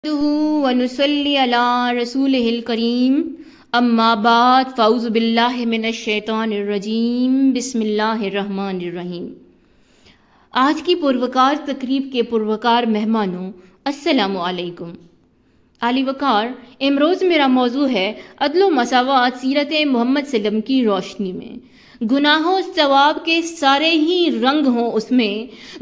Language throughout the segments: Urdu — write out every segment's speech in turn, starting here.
ونصلی علی رسولہ الکریم اما بعد فاعوذ باللہ من الشیطان الرجیم بسم اللہ الرحمن الرحیم۔ آج کی پروکار تقریب کے پروکار مہمانوں السلام علیکم۔ علی وقار، امروز میرا موضوع ہے عدل و مساوات سیرت محمد صلی اللہ علیہ وسلم کی روشنی میں۔ گناہوں ثواب کے سارے ہی رنگ ہوں اس میں،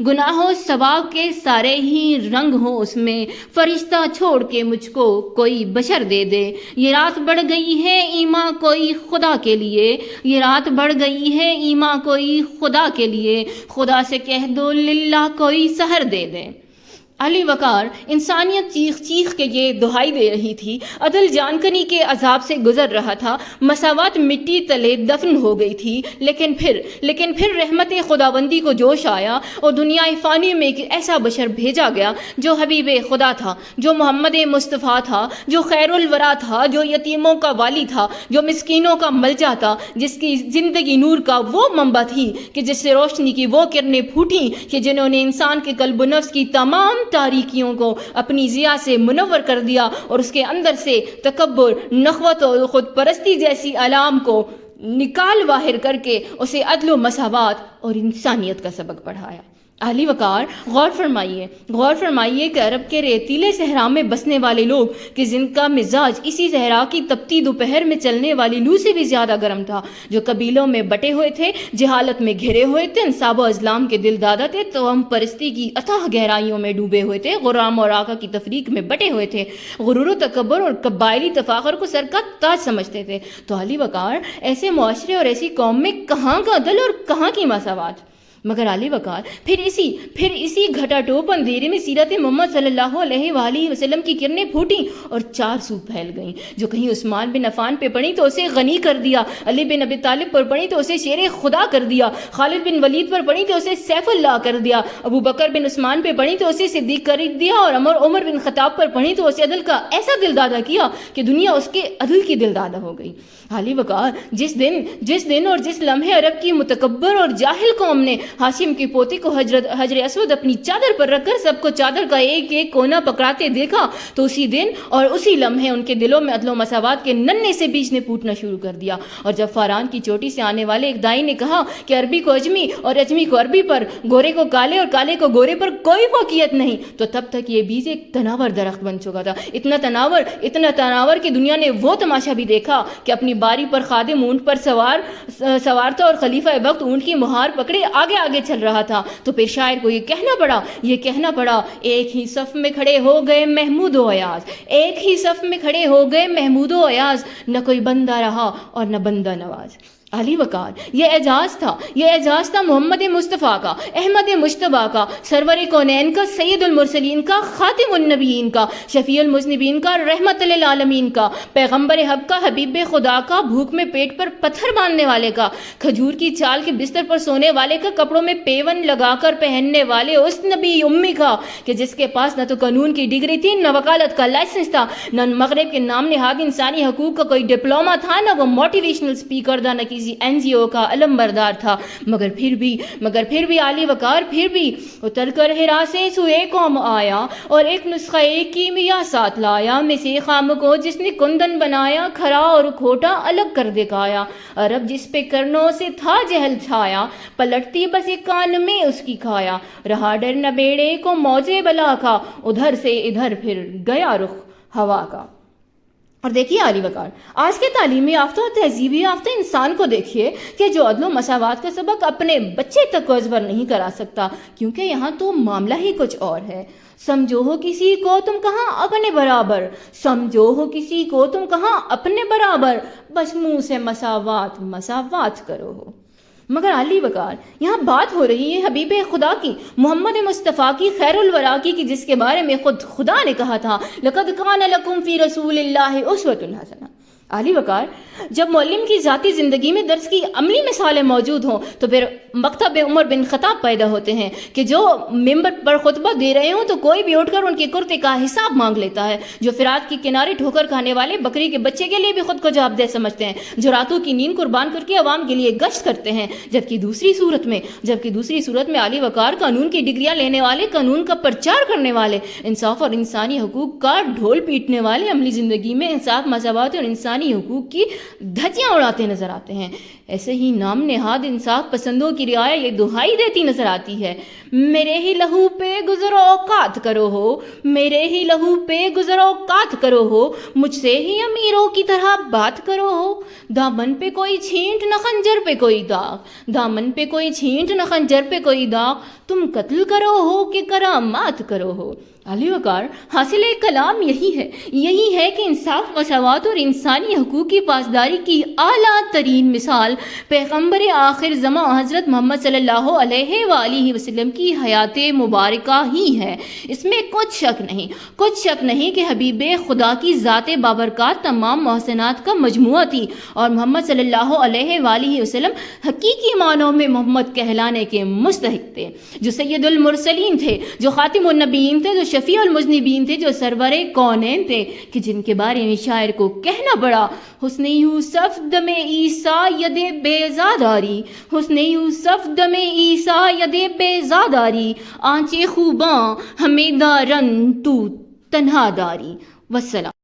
گناہوں ثواب کے سارے ہی رنگ ہوں اس میں، فرشتہ چھوڑ کے مجھ کو کوئی بشر دے دے۔ یہ رات بڑھ گئی ہے ایماں کوئی خدا کے لیے، یہ رات بڑھ گئی ہے ایماں کوئی خدا کے لیے، خدا سے کہہ دو للہ کوئی سحر دے دے۔ علی وقار، انسانیت چیخ چیخ کے یہ دہائی دے رہی تھی، عدل جانکنی کے عذاب سے گزر رہا تھا، مساوات مٹی تلے دفن ہو گئی تھی، لیکن پھر رحمت خداوندی کو جوش آیا اور دنیا فانی میں ایک ایسا بشر بھیجا گیا جو حبیب خدا تھا، جو محمد مصطفیٰ تھا، جو خیر الورا تھا، جو یتیموں کا والی تھا، جو مسکینوں کا ملجا تھا، جس کی زندگی نور کا وہ منبع تھی کہ جس سے روشنی کی وہ کرنیں پھوٹیں کہ جنہوں نے انسان کے قلب و نفس کی تمام تاریکیوں کو اپنی ضیاء سے منور کر دیا اور اس کے اندر سے تکبر، نخوت اور خود پرستی جیسی علام کو نکال باہر کر کے اسے عدل و مساوات اور انسانیت کا سبق پڑھایا۔ علی وقار، غور فرمائیے کہ عرب کے ریتیلے صحرا میں بسنے والے لوگ کہ جن کا مزاج اسی صحرا کی تپتی دوپہر میں چلنے والی لو سے بھی زیادہ گرم تھا، جو قبیلوں میں بٹے ہوئے تھے، جہالت میں گھرے ہوئے تھے، انصاب و ازلام کے دل دادا تھے، تو ہم پرستی کی اتھاہ گہرائیوں میں ڈوبے ہوئے تھے، غرام اور آقا کی تفریق میں بٹے ہوئے تھے، غرور و تکبر اور قبائلی تفاخر کو سر کا تاج سمجھتے تھے، تو علی وقار، ایسے معاشرے اور ایسی قوم میں کہاں کا عدل اور کہاں کی مساوات؟ مگر علی وقار، پھر اسی گھٹا ٹوپ اندھیرے میں سیرت محمد صلی اللہ علیہ وآلہ وسلم کی کرنیں پھوٹیں اور چار سو پھیل گئیں، جو کہیں عثمان بن عفان پہ پڑیں تو اسے غنی کر دیا، علی بن ابی طالب پر پڑیں تو اسے شیر خدا کر دیا، خالد بن ولید پر پڑیں تو اسے سیف اللہ کر دیا، ابو بکر بن عثمان پہ پڑیں تو اسے صدیق کر دیا، اور عمر بن خطاب پر پڑیں تو اسے عدل کا ایسا دل دادا کیا کہ دنیا اس کے عدل کی دل دادا ہو گئی۔ علی وقار، جس دن اور جس لمحے عرب کی متکبر اور جاہل قوم نے ہاشم کے پوتے کو حجر اسود اپنی چادر پر رکھ کر سب کو چادر کا ایک ایک کونا پکڑاتے دیکھا، تو اسی دن اور اسی لمحے ان کے دلوں میں عدل و مساوات کے ننھے سے بیج نے پھوٹنا شروع کر دیا۔ اور جب فاران کی چوٹی سے آنے والے ایک دائی نے کہا کہ عربی کو اجمی اور اجمی کو عربی پر، گورے کو کالے اور کالے کو گورے پر کوئی فوقیت نہیں، تو تب تک یہ بیج ایک تناور درخت بن چکا تھا، اتنا تناور کہ دنیا نے وہ تماشا بھی دیکھا کہ اپنی باری پر خادم اونٹ پر سوار تھا اور خلیفہ وقت اونٹ کی مہار پکڑے آگے چل رہا تھا، تو پھر شاعر کو یہ کہنا پڑا ایک ہی صف میں کھڑے ہو گئے محمود و ایاز، ایک ہی صف میں کھڑے ہو گئے محمود و ایاز، نہ کوئی بندہ رہا اور نہ بندہ نواز۔ علی وقار، یہ اعجاز تھا محمد مصطفیٰ کا، احمد مجتبیٰ کا، سرور کونین کا، سید المرسلین کا، خاتم النبیین کا، شفیع المذنبین کا، رحمت للعالمین کا، پیغمبر حق کا، حبیب خدا کا، بھوک میں پیٹ پر پتھر باندھنے والے کا، کھجور کی چال کے بستر پر سونے والے کا، کپڑوں میں پیون لگا کر پہننے والے اس نبی امی کا کہ جس کے پاس نہ تو قانون کی ڈگری تھی، نہ وکالت کا لائسنس تھا، نہ مغرب کے نام نہاد انسانی حقوق کا کوئی ڈپلوما تھا، نہ وہ موٹیویشنل اسپیکر تھا، نہ کسی این جی او کا علم بردار تھا، مگر پھر بھی علی وقار، پھر بھی اتر کر ہرا سے سوئے قوم آیا اور ایک نسخہ کیمیا ساتھ لایا، میں سے خام کو جس نے کندن بنایا، کھرا اور کھوٹا الگ کر دکھایا، عرب جس پہ کرنوں سے تھا جہل چھایا، پلٹتی بس ایک کان میں اس کی کھایا، رہا ڈر نہ بیڑے کو موجے بلا کا، ادھر سے ادھر پھر گیا رخ ہوا کا۔ اور دیکھیے علی وقار، آج کے تعلیمی یافتہ اور تہذیبی یافتہ انسان کو دیکھیے کہ جو عدل و مساوات کا سبق اپنے بچے تک کو ازبر نہیں کرا سکتا، کیونکہ یہاں تو معاملہ ہی کچھ اور ہے۔ سمجھو ہو کسی کو تم کہاں اپنے برابر، سمجھو ہو کسی کو تم کہاں اپنے برابر، بس منہ سے مساوات کرو ہو۔ مگر علی وقار، یہاں بات ہو رہی ہے حبیب خدا کی، محمد مصطفیٰ کی، خیر الورا کی، جس کے بارے میں خود خدا نے کہا تھا لَقَدْ كَانَ لَكُمْ فِي رَسُولِ اللَّهِ أُسْوَةٌ حَسَنَةٌ۔ عالی وقار، جب معلم کی ذاتی زندگی میں درس کی عملی مثالیں موجود ہوں تو پھر مکتب عمر بن خطاب پیدا ہوتے ہیں کہ جو ممبر پر خطبہ دے رہے ہوں تو کوئی بھی اٹھ کر ان کے کرتے کا حساب مانگ لیتا ہے، جو فرات کے کنارے ٹھوکر کھانے والے بکری کے بچے کے لیے بھی خود کو جواب دہ سمجھتے ہیں، جو راتوں کی نیند قربان کر کے عوام کے لیے گشت کرتے ہیں، جبکہ دوسری صورت میں عالی وقار قانون کی ڈگریاں لینے والے، قانون کا پرچار کرنے والے، انصاف اور انسانی حقوق کا ڈھول پیٹنے والے عملی زندگی میں انصاف، مساوات اور انسانی حقوق کی دھجیاں اڑاتے نظر آتے ہیں۔ ایسے ہی نام نہاد انصاف پسندوں کی رعایا یہ دہائی دیتی نظر آتی ہے، میرے ہی لہو پہ گزر اوقات کرو ہو، میرے ہی لہو پہ گزر اوقات کرو ہو، مجھ سے ہی امیروں کی طرح بات کرو ہو، دامن پہ کوئی چھینٹ نہ خنجر پہ کوئی داغ، دامن پہ کوئی چھینٹ نہ خنجر پہ کوئی داغ، تم قتل کرو ہو کہ کرامات کرو ہو۔ عالی وقار، حاصل کلام یہی ہے کہ انصاف، مساوات اور انسانی حقوق کی پاسداری کی اعلیٰ ترین مثال پیغمبر آخر زمان حضرت محمد صلی اللہ علیہ وآلہ وسلم کی حیات مبارکہ ہی ہے۔ اس میں کچھ شک نہیں کہ حبیب خدا کی ذات بابرکات تمام محسنات کا مجموعہ تھی، اور محمد صلی اللہ علیہ وآلہ وسلم حقیقی معنوں میں محمد کہلانے کے مستحق تھے، جو سید المرسلین تھے، جو خاتم النبیین تھے، جو شفیع المذنبین تھے، جو سرور کونین تھے، کہ جن کے بارے میں شاعر کو کہنا پڑا، حسن یوسف دم عیسیٰ ید بیزاداری، حسن یوسف دم عیسیٰ ید بیزاداری، آنچے خوباں ہمیں دارن تو تنہا داری۔ والسلام۔